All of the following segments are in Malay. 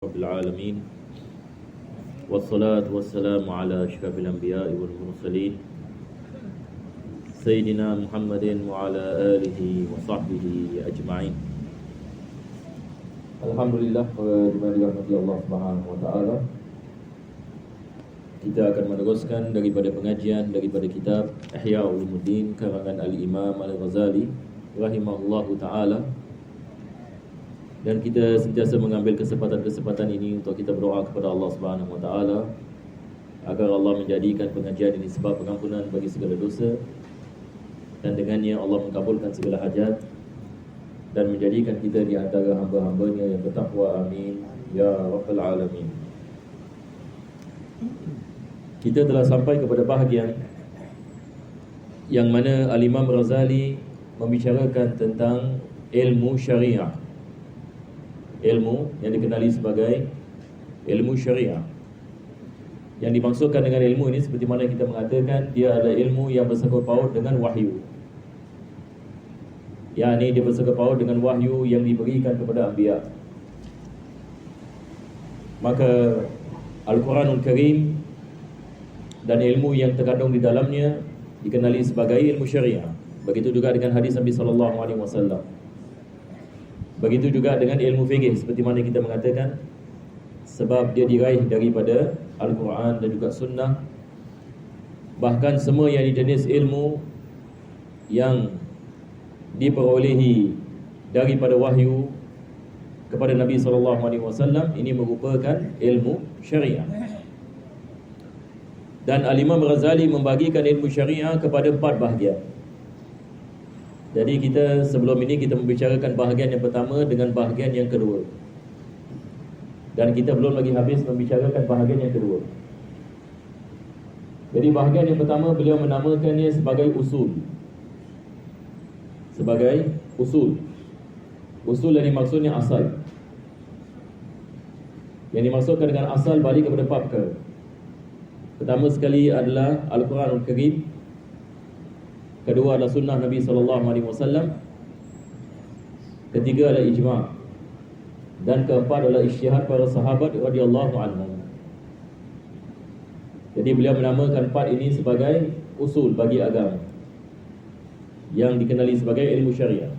رب العالمين والصلاة والسلام على أشرف الأنبياء والمرسلين سيدنا محمد وعلى آله وصحبه أجمعين. Alhamdulillah, dengan dirahmati Allah Subhanahu wa taala, kita akan meneruskan daripada pengajian daripada kitab Ihya Ulumuddin karangan Al-Imam Al-Ghazali rahimahullahu taala. Dan kita sentiasa mengambil kesempatan-kesempatan ini untuk kita berdoa kepada Allah Subhanahu wa taala agar Allah menjadikan pengajian ini sebab pengampunan bagi segala dosa, dan dengannya Allah mengabulkan segala hajat dan menjadikan kita di antara hamba-hambanya yang bertakwa. Amin ya rabbal alamin. Kita telah sampai kepada bahagian yang mana Al-Imam Ghazali membicarakan tentang ilmu syariah, ilmu yang dikenali sebagai ilmu syariah. Yang dimaksudkan dengan ilmu ini, seperti mana kita mengatakan, dia adalah ilmu yang bersangkut paut dengan wahyu. Yakni dia bersangkut paut dengan wahyu yang diberikan kepada anbiya. Maka Al-Quranul Karim dan ilmu yang terkandung di dalamnya dikenali sebagai ilmu syariah. Begitu juga dengan hadis Nabi SAW. Begitu juga dengan ilmu fikih, seperti mana kita mengatakan, sebab dia diraih daripada Al-Quran dan juga Sunnah. Bahkan semua yang jenis ilmu yang diperolehi daripada wahyu kepada Nabi SAW, ini merupakan ilmu syariah. Dan Al-Imam Ghazali membagikan ilmu syariah kepada 4 bahagian. Jadi kita sebelum ini kita membicarakan bahagian yang pertama dengan bahagian yang kedua, dan kita belum lagi habis membicarakan bahagian yang kedua. Jadi bahagian yang pertama beliau menamakannya sebagai usul. Sebagai usul. Usul yang dimaksudnya asal. Yang dimaksudkan dengan asal balik kepada 4 perkara. Pertama sekali adalah Al-Quranul Karim. Kedua adalah sunnah Nabi SAW. Ketiga adalah ijma'. Dan keempat adalah ijtihad para sahabat radhiyallahu anhum. Jadi beliau menamakan 4 ini sebagai usul bagi agama, yang dikenali sebagai ilmu syariah.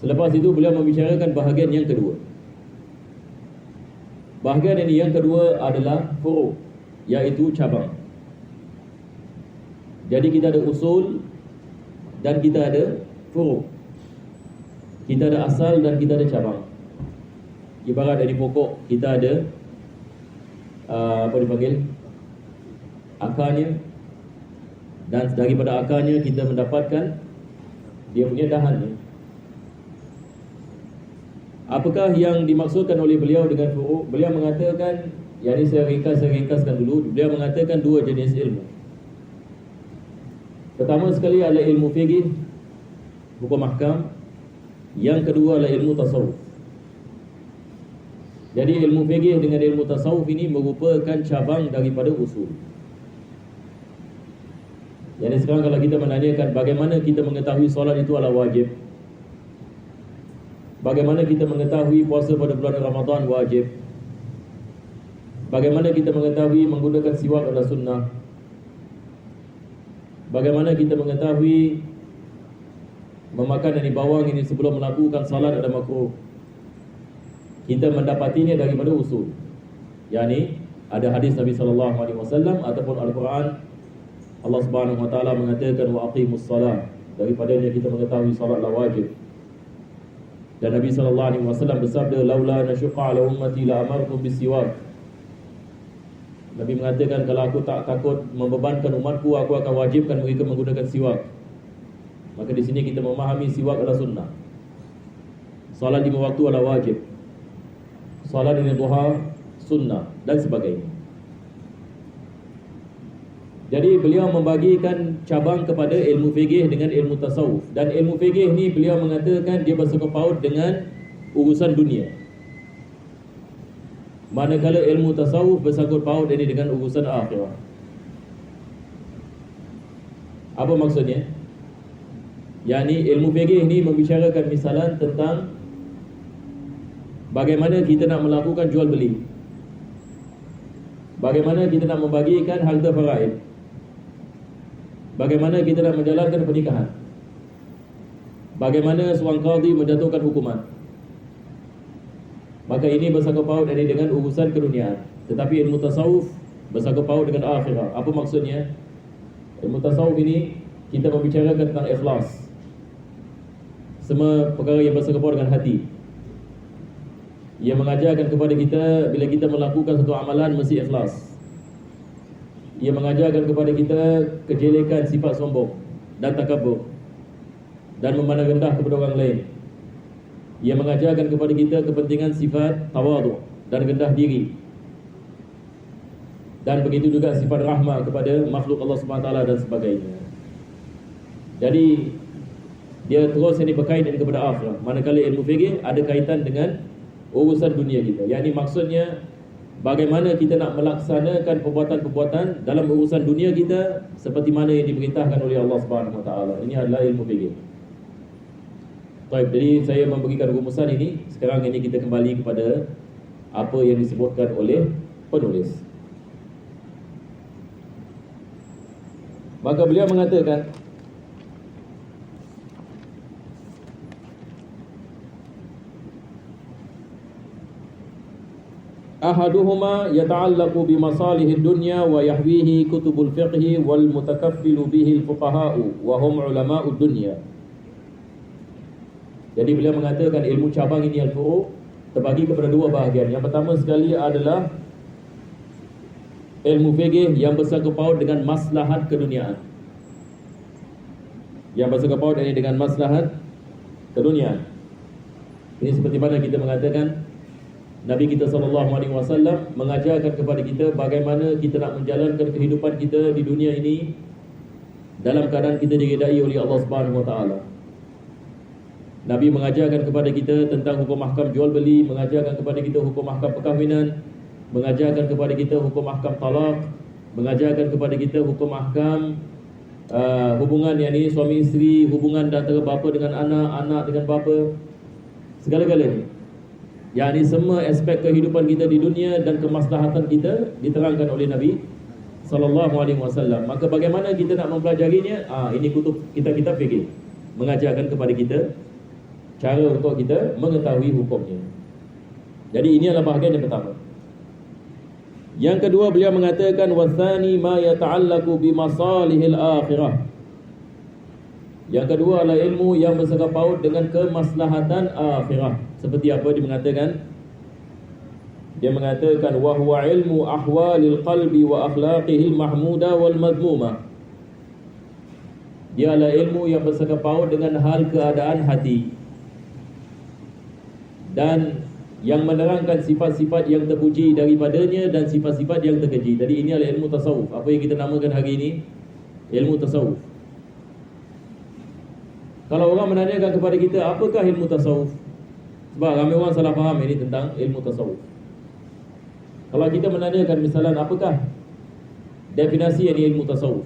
Selepas itu beliau membicarakan bahagian yang kedua. Bahagian ini yang kedua adalah furu', iaitu cabang. Jadi kita ada usul dan kita ada furu'. Kita ada asal dan kita ada cabang. Ibarat dari pokok, kita ada akarnya, dan daripada akarnya kita mendapatkan dia punya dahannya. Apakah yang dimaksudkan oleh beliau dengan furu'? Beliau mengatakan, yang ini saya ringkaskan dulu. Beliau mengatakan 2 jenis ilmu. Pertama sekali adalah ilmu fiqih, hukum ahkam. Yang kedua adalah ilmu tasawuf. Jadi ilmu fiqih dengan ilmu tasawuf ini merupakan cabang daripada usul. Jadi sekarang kalau kita menanyakan bagaimana kita mengetahui solat itu adalah wajib, bagaimana kita mengetahui puasa pada bulan Ramadan wajib, bagaimana kita mengetahui menggunakan siwak adalah sunnah, bagaimana kita mengetahui memakan dari bawang ini sebelum melakukan salat ada makruh, kita mendapatinya daripada usul. Yani ada hadis Nabi SAW ataupun Al-Quran. Allah Subhanahu wa taala mengatakan wa aqimus salat, daripadanya kita mengetahui salatlah wajib. Dan Nabi SAW bersabda, laula nasyqa ala ummati la amartum bisiwak. Nabi mengatakan, kalau aku tak takut membebankan umatku, aku akan wajibkan mereka menggunakan siwak. Maka di sini kita memahami siwak adalah sunnah. Salat 5 waktu adalah wajib. Salat ini duha sunnah dan sebagainya. Jadi beliau membagikan cabang kepada ilmu fiqih dengan ilmu tasawuf. Dan ilmu fiqih ni beliau mengatakan dia bersangkut paut dengan urusan dunia, manakala ilmu tasawuf bersangkut paut ini dengan urusan akhirah. Apa maksudnya? Yani ilmu fiqih ini membicarakan misalan tentang bagaimana kita nak melakukan jual beli, bagaimana kita nak membagikan harta faraid, bagaimana kita nak menjalankan pernikahan, bagaimana seorang qadhi menjatuhkan hukuman. Maka ini bersangkut paut dengan urusan keduniaan. Tetapi ilmu tasawuf bersangkut paut dengan akhirah. Apa maksudnya? Ilmu tasawuf ini kita membicarakan tentang ikhlas. Semua perkara yang bersangkut paut dengan hati. Ia mengajarkan kepada kita bila kita melakukan satu amalan mesti ikhlas. Ia mengajarkan kepada kita kejelekan sifat sombong dan takabur dan memandang rendah kepada orang lain. Ia mengajarkan kepada kita kepentingan sifat tawadhu dan rendah diri. Dan begitu juga sifat rahmah kepada makhluk Allah SWT dan sebagainya. Jadi dia terus ini berkaitan kepada akhirah. Manakala ilmu fikih ada kaitan dengan urusan dunia kita. Yang ini maksudnya bagaimana kita nak melaksanakan perbuatan-perbuatan dalam urusan dunia kita seperti mana yang diperintahkan oleh Allah SWT. Ini adalah ilmu fikih. Baik, jadi saya memberikan rumusan ini. Sekarang ini kita kembali kepada apa yang disebutkan oleh penulis. Maka beliau mengatakan, ahaduhuma yata'allaqu bimasalihid dunya wa yahwihi kutubul fiqhi wal mutakaffilu bihi al-fuqaha'u wa hum ulama'ud dunya. Jadi beliau mengatakan ilmu cabang ini al-furu' terbagi kepada dua bahagian. Yang pertama sekali adalah ilmu fikih yang bersangkut paut dengan maslahat keduniaan. Yang bersangkut paut ini dengan maslahat keduniaan. Ini seperti mana kita mengatakan Nabi kita SAW mengajarkan kepada kita bagaimana kita nak menjalankan kehidupan kita di dunia ini dalam keadaan kita diredai oleh Allah SWT. Nabi mengajarkan kepada kita tentang hukum ahkam jual beli, mengajarkan kepada kita hukum ahkam perkahwinan, mengajarkan kepada kita hukum ahkam talak, mengajarkan kepada kita hukum ahkam hubungan yakni suami isteri, hubungan antara bapa dengan anak, anak dengan bapa, segala-galanya. Yakni semua aspek kehidupan kita di dunia dan kemaslahatan kita diterangkan oleh Nabi SAW. Maka bagaimana kita nak mempelajarinya? Ini kutub kita fikih mengajarkan kepada kita cara untuk kita mengetahui hukumnya. Jadi ini adalah bahagian yang pertama. Yang kedua beliau mengatakan wasani ma yata'allaqu bimasalihil akhirah. Yang kedua adalah ilmu yang bersangkut paut dengan kemaslahatan akhirah. Seperti apa dia mengatakan? Dia mengatakan wa huwa ilmu ahwalil qalbi wa akhlaqihil mahmuda wal madmuma. Dia adalah ilmu yang bersangkut paut dengan hal keadaan hati dan yang menerangkan sifat-sifat yang terpuji daripadanya dan sifat-sifat yang terkeji. Jadi ini adalah ilmu tasawuf. Apa yang kita namakan hari ini ilmu tasawuf. Kalau orang menanyakan kepada kita apakah ilmu tasawuf, sebab ramai orang salah faham ini tentang ilmu tasawuf. Kalau kita menanyakan misalnya apakah definisi ini ilmu tasawuf,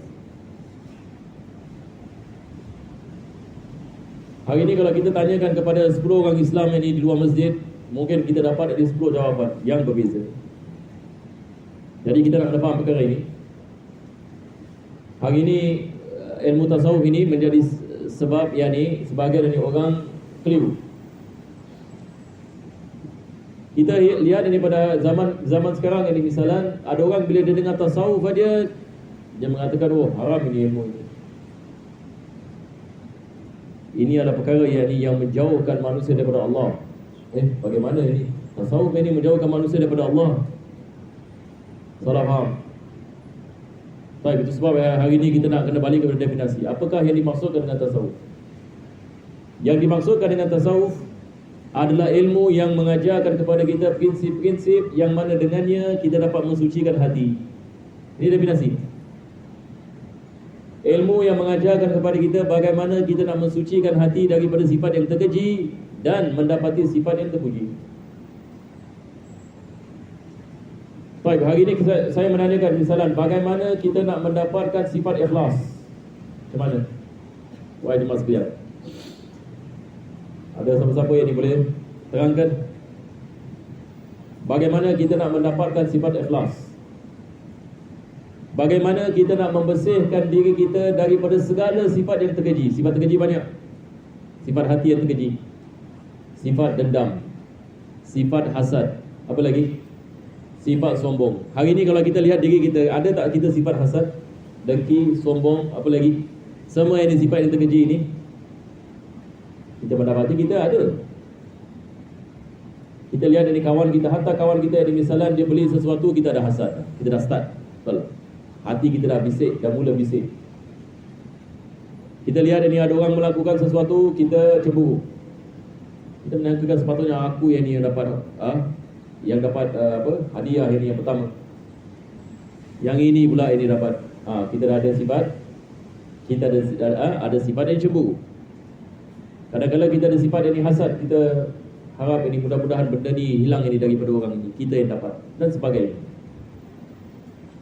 hari ini kalau kita tanyakan kepada 10 orang Islam ini di luar masjid, mungkin kita dapat dari 10 jawapan yang berbeza. Jadi kita nak faham perkara ini. Hari ini ilmu tasawuf ini menjadi sebab yakni sebahagian dari orang keliru. Kita lihat ini pada zaman sekarang ini, misalnya ada orang bila dia dengar tasawuf dia mengatakan haram ini ilmu ini. Ini adalah perkara yang menjauhkan manusia daripada Allah. Bagaimana ini? Tasawuf ini menjauhkan manusia daripada Allah. Salah faham. Baik, itu sebab hari ini kita nak kena balik kepada definisi. Apakah yang dimaksudkan dengan tasawuf? Yang dimaksudkan dengan tasawuf adalah ilmu yang mengajarkan kepada kita prinsip-prinsip yang mana dengannya kita dapat mensucikan hati. Ini definisi. Ilmu yang mengajarkan kepada kita bagaimana kita nak mensucikan hati daripada sifat yang terkeji dan mendapati sifat yang terpuji. Baik, hari ini saya menanyakan misalnya bagaimana kita nak mendapatkan sifat ikhlas. Macam mana? Wahai jemaah sekalian, ada siapa-siapa yang boleh terangkan? bagaimana kita nak mendapatkan sifat ikhlas. Bagaimana kita nak membersihkan diri kita daripada segala sifat yang terkeji. Sifat terkeji banyak. Sifat hati yang terkeji, sifat dendam, sifat hasad, apa lagi? Sifat sombong. Hari ini kalau kita lihat diri kita, ada tak kita sifat hasad, dengki, sombong, apa lagi? Semua yang sifat yang terkeji ini kita mendapati kita ada. Kita lihat dari kawan kita, hatta kawan kita yang misalnya dia beli sesuatu, kita ada hasad. Kita dah start. Betul. Hati kita dah bisik, dah mula bisik. Kita lihat ini ada orang melakukan sesuatu, kita cemburu. Kita menyangkakan sepatutnya aku yang ni yang dapat hadiah ini yang pertama. Yang ini pula ini dapat. Kita dah ada sifat, kita ada sifat yang cemburu. Kadang-kadang kita ada sifat yang hasad, kita harap ini mudah-mudahan benda ni hilang ini daripada orang ini, kita yang dapat dan sebagainya.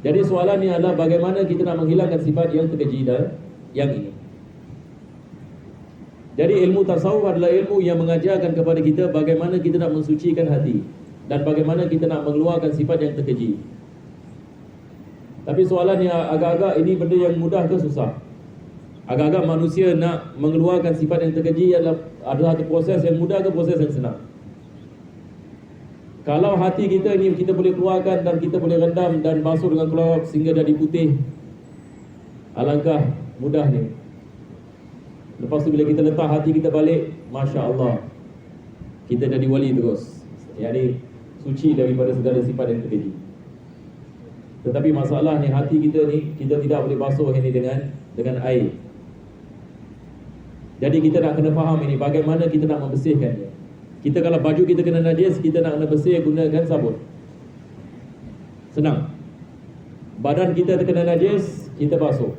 Jadi soalan ni adalah bagaimana kita nak menghilangkan sifat yang terkeji dan yang ini. Jadi ilmu tasawuf adalah ilmu yang mengajarkan kepada kita bagaimana kita nak mensucikan hati dan bagaimana kita nak mengeluarkan sifat yang terkeji. Tapi soalan yang agak-agak ini benda yang mudah ke susah? Agak-agak manusia nak mengeluarkan sifat yang terkeji adalah satu proses yang mudah ke proses yang senang? Kalau hati kita ini kita boleh keluarkan dan kita boleh rendam dan basuh dengan klorok sehingga jadi putih, alangkah mudahnya. Lepas tu bila kita letak hati kita balik, Masya Allah, kita jadi wali terus, yakni suci daripada segala sifat yang terkeji. Tetapi masalah ni, hati kita ni, kita tidak boleh basuh ini dengan air. Jadi kita nak kena faham ini, bagaimana kita nak membersihkannya. Kita kalau baju kita kena najis, kita nak kena bersih gunakan sabun. Senang. Badan kita terkena najis, kita basuh.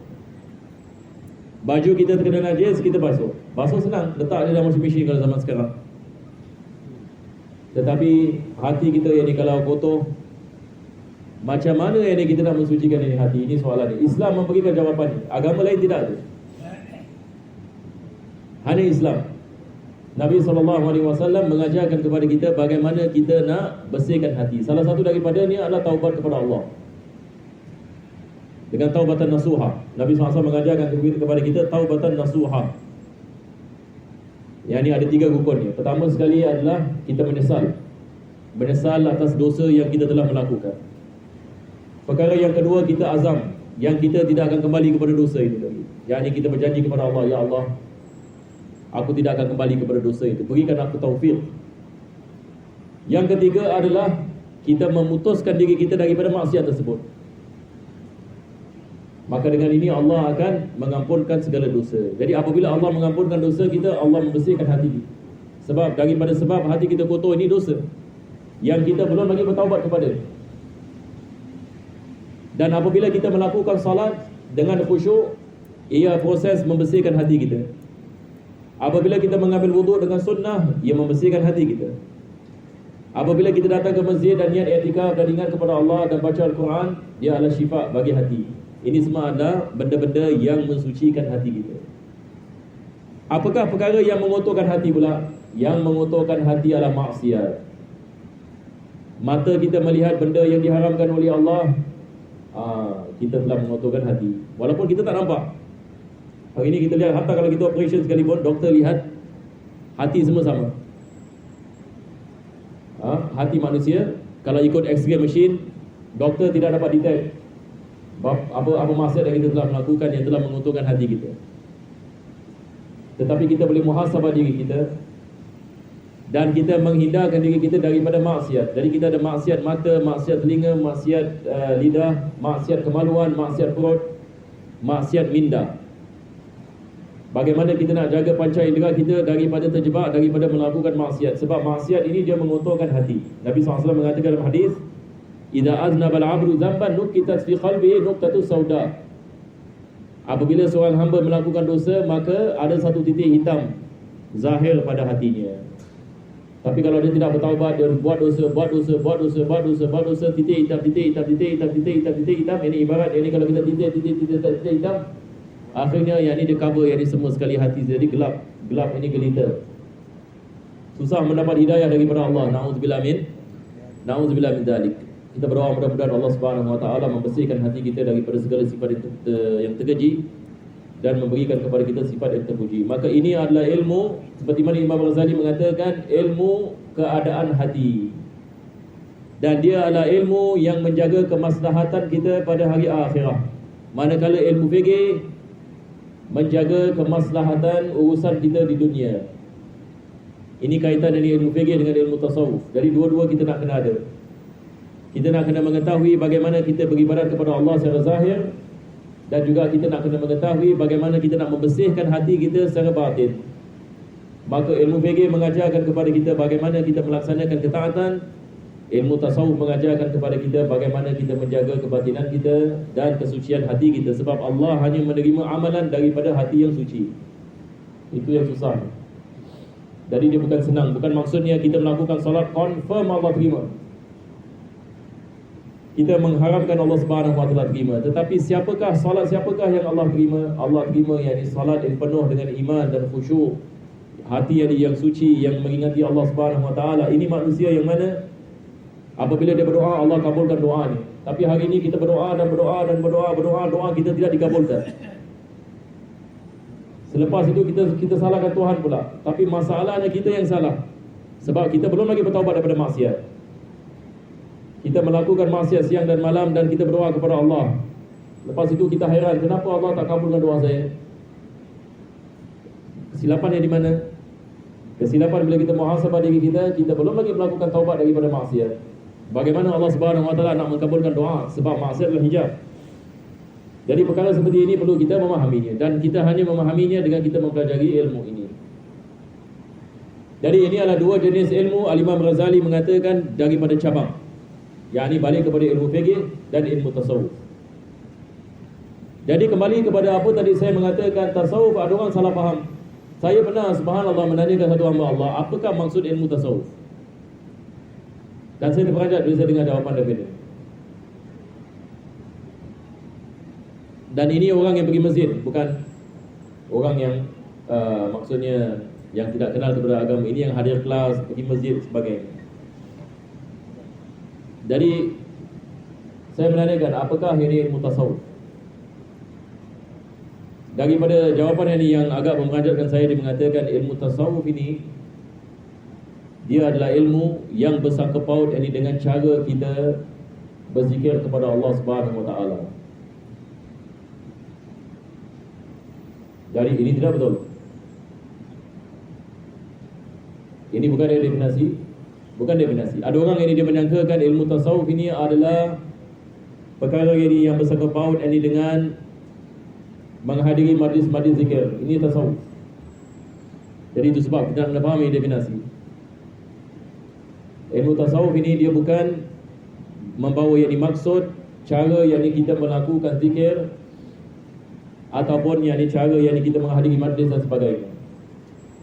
Baju kita terkena najis, kita basuh. Basuh senang, letak dia dalam washing machine kalau zaman sekarang. Tetapi hati kita yang ni kalau kotor, macam mana yang ni kita nak mensucikan ini hati? Ini soalan ni. Islam memberikan jawapan ni. Agama lain tidak ada. Hanya Islam. Nabi SAW mengajarkan kepada kita bagaimana kita nak bersihkan hati. Salah satu daripada ni adalah taubat kepada Allah dengan taubatan nasuha. Nabi SAW mengajarkan kepada kita taubatan nasuha. Yang ni ada 3 rukunnya. Pertama sekali adalah kita menyesal atas dosa yang kita telah melakukan. Perkara yang kedua, kita azam yang kita tidak akan kembali kepada dosa itu lagi. Yang ni kita berjanji kepada Allah, ya Allah, aku tidak akan kembali kepada dosa itu, berikan aku taufik. Yang ketiga adalah kita memutuskan diri kita daripada maksiat tersebut. Maka dengan ini Allah akan mengampunkan segala dosa. Jadi apabila Allah mengampunkan dosa kita, Allah membersihkan hati kita. Sebab hati kita kotor, ini dosa yang kita belum lagi bertaubat kepada. Dan apabila kita melakukan salat dengan khusyuk, ia proses membersihkan hati kita. Apabila kita mengambil wuduk dengan sunnah, ia membersihkan hati kita. Apabila kita datang ke masjid dan niat i'tikaf dan ingat kepada Allah dan baca Al-Quran, dia adalah syifa bagi hati. Ini semua adalah benda-benda yang mensucikan hati kita. Apakah perkara yang mengotorkan hati pula? Yang mengotorkan hati adalah maksiat. Mata kita melihat benda yang diharamkan oleh Allah, kita telah mengotorkan hati, walaupun kita tak nampak. Hari ini kita lihat, hatta kalau kita operation sekalipun, doktor lihat hati semua sama. Hati manusia, kalau ikut X-ray machine, doktor tidak dapat detect apa maksiat yang kita telah melakukan yang telah menguntungkan hati kita. Tetapi kita boleh muhasabah diri kita dan kita menghindarkan diri kita daripada maksiat. Jadi kita ada maksiat mata, maksiat telinga, maksiat lidah, maksiat kemaluan, maksiat perut, maksiat minda. Bagaimana kita nak jaga panca indera kita daripada terjebak, daripada melakukan maksiat. Sebab maksiat ini dia mengotorkan hati. Nabi SAW mengatakan dalam hadis, "Idza aznaba al-'abdu dhanban nukitat fi qalbihi nuqtatun sauda." Apabila seorang hamba melakukan dosa, maka ada satu titik hitam zahir pada hatinya. Tapi kalau dia tidak bertaubat, dia buat dosa, titik hitam, ini ibarat ini kalau kita titik hitam, akhirnya yang ini dia cover yang ini semua sekali hati, jadi gelap ini gelita. Susah mendapat hidayah daripada Allah. Na'udzubillah min Na'udzubillah min dzalik. Kita berdoa mudah-mudahan Allah Subhanahu wa taala membersihkan hati kita daripada segala sifat yang terkeji dan memberikan kepada kita sifat yang terpuji. Maka ini adalah ilmu seperti mana Imam Ghazali mengatakan, ilmu keadaan hati. Dan dia adalah ilmu yang menjaga kemaslahatan kita pada hari akhirah. Manakala ilmu fikih menjaga kemaslahatan urusan kita di dunia. Ini kaitan dari ilmu fikih dengan ilmu tasawuf. Jadi dua-dua kita nak kena ada. Kita nak kena mengetahui bagaimana kita beribadat kepada Allah secara zahir, dan juga kita nak kena mengetahui bagaimana kita nak membersihkan hati kita secara batin. Maka ilmu fikih mengajarkan kepada kita bagaimana kita melaksanakan ketaatan. Ilmu tasawuf mengajarkan kepada kita bagaimana kita menjaga kebatinan kita dan kesucian hati kita. Sebab Allah hanya menerima amalan daripada hati yang suci. Itu yang susah. Jadi dia bukan senang. Bukan maksudnya kita melakukan solat confirm Allah terima. Kita mengharapkan Allah Subhanahu wa taala terima. Tetapi siapakah yang Allah terima? Allah terima yakni solat yang penuh dengan iman dan khusyuk. Hati yang suci, yang mengingati Allah Subhanahu wa taala. Ini manusia yang mana apabila dia berdoa, Allah kabulkan doanya. Tapi hari ini kita berdoa doa kita tidak dikabulkan. Selepas itu kita salahkan Tuhan pula. Tapi masalahnya kita yang salah. Sebab kita belum lagi bertaubat daripada maksiat. Kita melakukan maksiat siang dan malam dan kita berdoa kepada Allah. Lepas itu kita hairan, kenapa Allah tak kabulkan doa saya? Kesilapan yang di mana? Kesilapan bila kita muhasabah diri kita belum lagi melakukan taubat daripada maksiat. Bagaimana Allah Subhanahu wa taala nak mengabulkan doa? Sebab maksiat adalah hijab. Jadi perkara seperti ini perlu kita memahaminya, dan kita hanya memahaminya dengan kita mempelajari ilmu ini. Jadi ini adalah dua jenis ilmu Al-Imam Ghazali mengatakan daripada cabang, yakni balik kepada ilmu fikih dan ilmu tasawuf. Jadi kembali kepada apa tadi saya mengatakan, tasawuf ada orang salah faham. Saya pernah subhanallah menanyakan satu hamba Allah, apakah maksud ilmu tasawuf? Dan saya terperanjat bila saya dengar jawapan daripada. Dan ini orang yang pergi masjid, bukan orang yang maksudnya yang tidak kenal kepada agama. Ini yang hadir kelas, pergi masjid sebagainya. Jadi saya menanyakan, apakah ini ilmu tasawuf? Daripada jawapan ini yang agak memeranjatkan saya, dia mengatakan ilmu tasawuf ini dia adalah ilmu yang bersangkut paut ini dengan cara kita berzikir kepada Allah Subhanahu wa taala. Jadi ini tidak betul. Ini bukan definisi, bukan definisi. Ada orang yang dia menyangkakan ilmu tasawuf ini adalah perkara yang bersangkut paut ini dengan menghadiri majlis-majlis zikir. Ini tasawuf. Jadi itu sebab kita nak fahami definisi. Ilmu tasawuf ini dia bukan membawa yang dimaksud cara yang kita melakukan zikir ataupun yang cara yang kita menghadiri majlis dan sebagainya.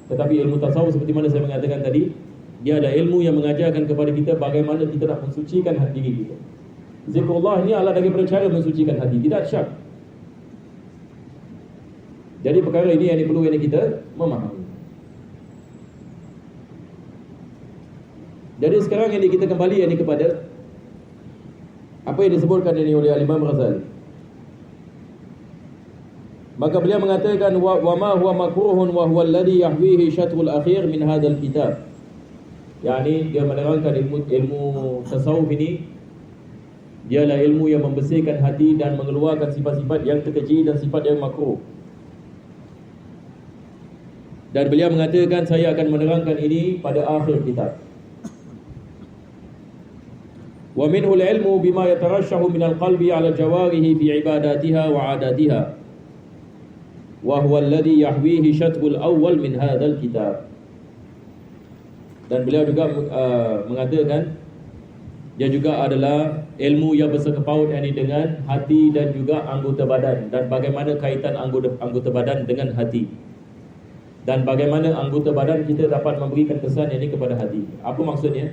Tetapi ilmu tasawuf seperti mana saya mengatakan tadi, dia ada ilmu yang mengajarkan kepada kita bagaimana kita nak mensucikan hati diri kita. Zikrullah ini adalah daripada cara mensucikan hati, tidak syak. Jadi perkara ini yang perlu kita memahami. Jadi sekarang ini kita kembali kepada apa yang disebutkan ini oleh Imam Ghazali. Maka beliau mengatakan wa ma huwa makruhun wa huwa alladhi yahwihi syatrul akhir min hadzal kitab. Yani dia menerangkan ilmu tasawuf ini dialah ilmu yang membersihkan hati dan mengeluarkan sifat-sifat yang terkeji dan sifat yang makruh. Dan beliau mengatakan saya akan menerangkan ini pada akhir kitab. Wa minhu al-ilmu bima yatarashshahu min al-qalbi 'ala jawarihi fi ibadatiha wa 'adatiha. Wa huwa alladhi yahwihi syatrul awwal min hadzal kitab. Dan beliau juga mengatakan dia juga adalah ilmu yang bersangkut paut dengan hati dan juga anggota badan, dan bagaimana kaitan anggota badan dengan hati, dan bagaimana anggota badan kita dapat memberikan kesan ini kepada hati. Apa maksudnya?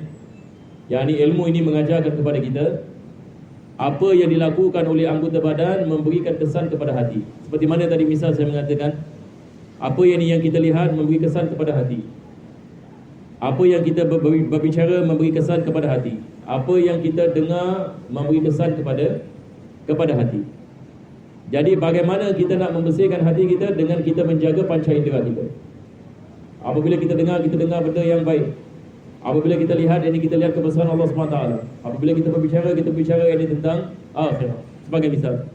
Yani ilmu ini mengajarkan kepada kita apa yang dilakukan oleh anggota badan memberikan kesan kepada hati. Seperti mana tadi misal saya mengatakan, apa yang kita lihat memberi kesan kepada hati, apa yang kita berbicara memberi kesan kepada hati. apa yang kita dengar memberi kesan kepada hati. Jadi bagaimana kita nak membersihkan hati kita dengan kita menjaga panca indera kita. Apabila kita dengar benda yang baik. Apabila kita lihat kebesaran Allah SWT. Apabila kita berbicara ini tentang akhirat. Sebagai misal,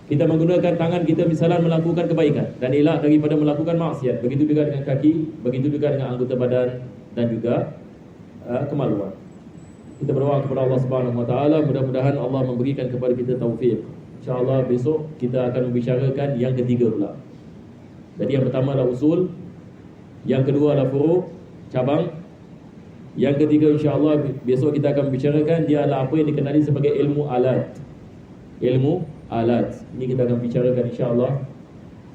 kita menggunakan tangan kita misalnya melakukan kebaikan dan elak daripada melakukan maksiat. Begitu juga dengan kaki, begitu juga dengan anggota badan dan juga kemaluan. Kita berdoa kepada Allah Subhanahu Wa Taala, mudah-mudahan Allah memberikan kepada kita taufik. InsyaAllah besok kita akan membicarakan yang ketiga pula. Jadi yang pertama adalah usul, yang kedua adalah furu', cabang. Yang ketiga insyaAllah besok kita akan membicarakan dia adalah apa yang dikenali sebagai ilmu alat. Ilmu alat. Ini kita akan bicarakan insyaAllah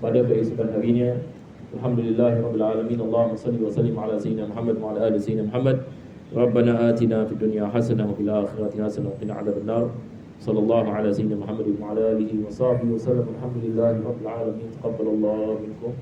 pada keesokan harinya. Alhamdulillahirabbil alamin. Allahumma salli wa sallim ala sayyidina Muhammad wa ala ali sayyidina Muhammad. Rabbana atina fid dunya hasanah wa fil akhirati hasanah wa qina adzabannar. Sallallahu ala sayyidina Muhammad wa ala alihi wa sahbihi wa sallam. Alhamdulillahirabbil alamin. Taqabbalallahu minkum